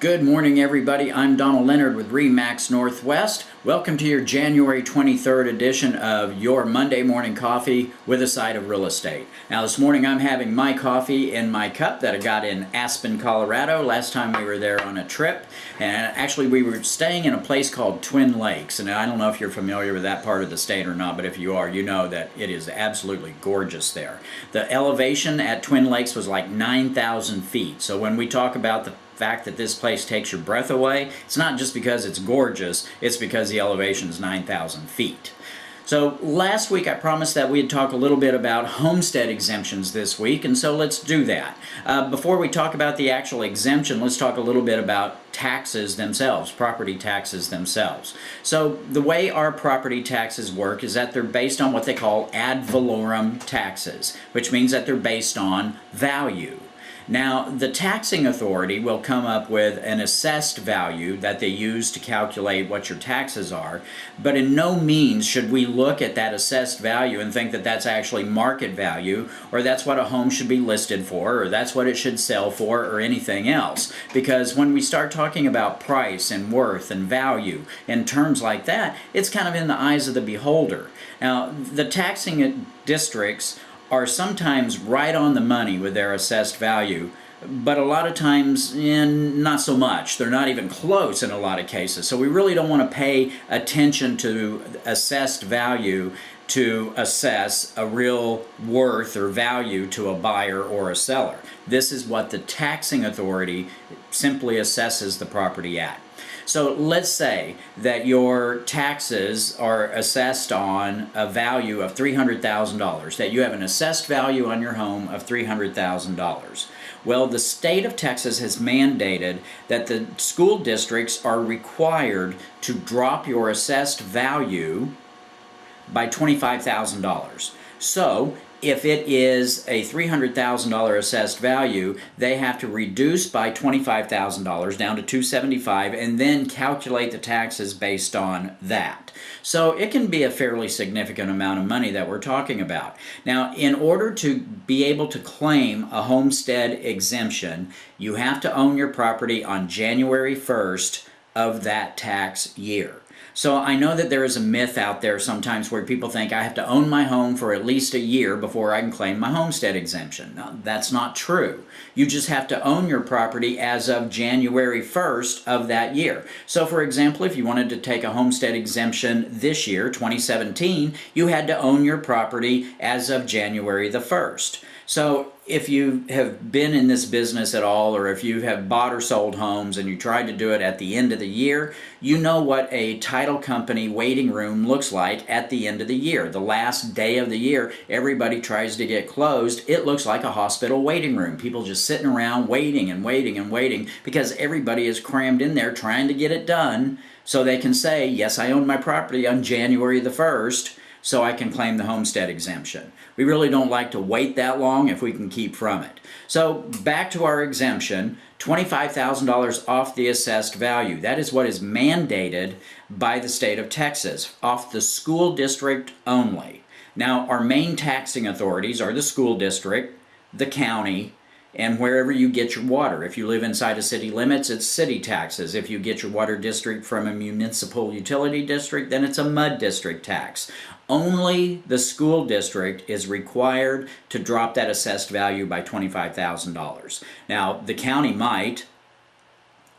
Good morning, everybody. I'm Donald Leonard with RE/MAX Northwest. Welcome to your January 23rd edition of your Monday morning coffee with a side of real estate. Now, this morning I'm having my coffee in my cup that I got in Aspen, Colorado. Last time we were there on a trip, and actually we were staying in a place called Twin Lakes. And I don't know if you're familiar with that part of the state or not, but if you are, you know that it is absolutely gorgeous there. The elevation at Twin Lakes was like 9,000 feet. So when we talk about the fact that this place takes your breath away, it's not just because it's gorgeous, it's because the elevation is 9,000 feet. So last week I promised that we'd talk a little bit about homestead exemptions this week, and so let's do that. Before we talk about the actual exemption, let's talk a little bit about taxes themselves, property taxes themselves. So the way our property taxes work is that they're based on what they call ad valorem taxes, which means that they're based on value. Now, the taxing authority will come up with an assessed value that they use to calculate what your taxes are, but in no means should we look at that assessed value and think that that's actually market value, or that's what a home should be listed for, or that's what it should sell for, or anything else. Because when we start talking about price and worth and value in terms like that, it's kind of in the eyes of the beholder. Now, the taxing districts are sometimes right on the money with their assessed value, but a lot of times not so much. They're not even close in a lot of cases. So we really don't want to pay attention to assessed value to assess a real worth or value to a buyer or a seller. This is what the taxing authority simply assesses the property at. So let's say that your taxes are assessed on a value of $300,000, that you have an assessed value on your home of $300,000. Well, the state of Texas has mandated that the school districts are required to drop your assessed value by $25,000. So if it is a $300,000 assessed value, they have to reduce by $25,000 down to $275,000 and then calculate the taxes based on that. So it can be a fairly significant amount of money that we're talking about. Now, in order to be able to claim a homestead exemption, you have to own your property on January 1st of that tax year. So I know that there is a myth out there sometimes where people think I have to own my home for at least a year before I can claim my homestead exemption. Now, that's not true. You just have to own your property as of January 1st of that year. So for example, if you wanted to take a homestead exemption this year, 2017, you had to own your property as of January the 1st. So if you have been in this business at all, or if you have bought or sold homes and you tried to do it at the end of the year, you know what a title company waiting room looks like at the end of the year. The last day of the year, everybody tries to get closed. It looks like a hospital waiting room. People just sitting around waiting and waiting and waiting because everybody is crammed in there trying to get it done so they can say, yes, I own my property on January the 1st, so I can claim the homestead exemption. We really don't like to wait that long if we can keep from it. So back to our exemption, $25,000 off the assessed value. That is what is mandated by the state of Texas, off the school district only. Now, our main taxing authorities are the school district, the county, and wherever you get your water. If you live inside of city limits, it's city taxes. If you get your water district from a municipal utility district, then it's a MUD district tax. Only the school district is required to drop that assessed value by $25,000. Now, the county might,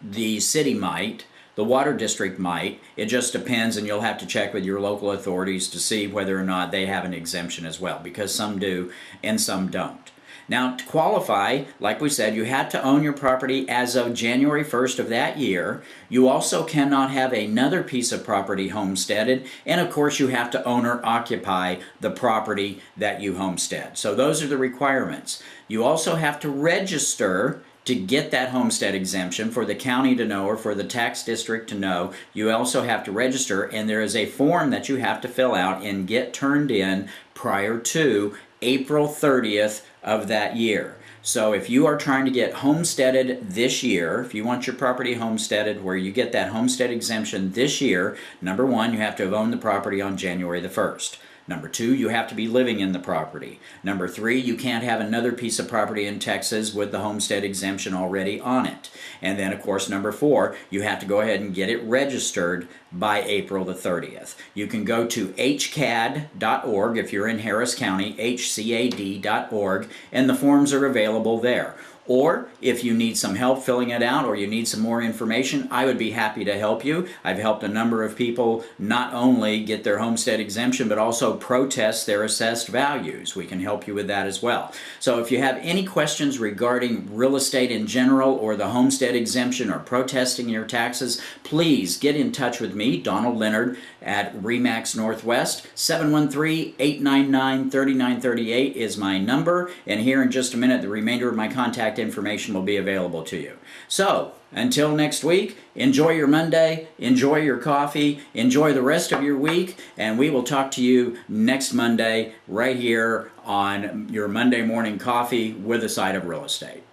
the city might, the water district might. It just depends, and you'll have to check with your local authorities to see whether or not they have an exemption as well, because some do and some don't. Now, to qualify, like we said, you had to own your property as of January 1st of that year. You also cannot have another piece of property homesteaded, and of course you have to own or occupy the property that you homestead. So those are the requirements. You also have to register to get that homestead exemption for the county to know or for the tax district to know. You also have to register, and there is a form that you have to fill out and get turned in prior to April 30th of that year. So if you are trying to get homesteaded this year, if you want your property homesteaded where you get that homestead exemption this year, number one, you have to have owned the property on January the 1st. Number 2, you have to be living in the property. Number 3, you can't have another piece of property in Texas with the homestead exemption already on it. And then, of course, number 4, you have to go ahead and get it registered by April the 30th. You can go to hcad.org if you're in Harris County, hcad.org, and the forms are available there. Or if you need some help filling it out or you need some more information, I would be happy to help you. I've helped a number of people not only get their homestead exemption, but also protest their assessed values. We can help you with that as well. So if you have any questions regarding real estate in general or the homestead exemption or protesting your taxes, please get in touch with me, Donald Leonard, at RE/MAX Northwest. 713-899-3938 is my number, and here in just a minute, the remainder of my contact information will be available to you. So, until next week, enjoy your Monday, enjoy your coffee, enjoy the rest of your week, and we will talk to you next Monday right here on your Monday morning coffee with a side of real estate.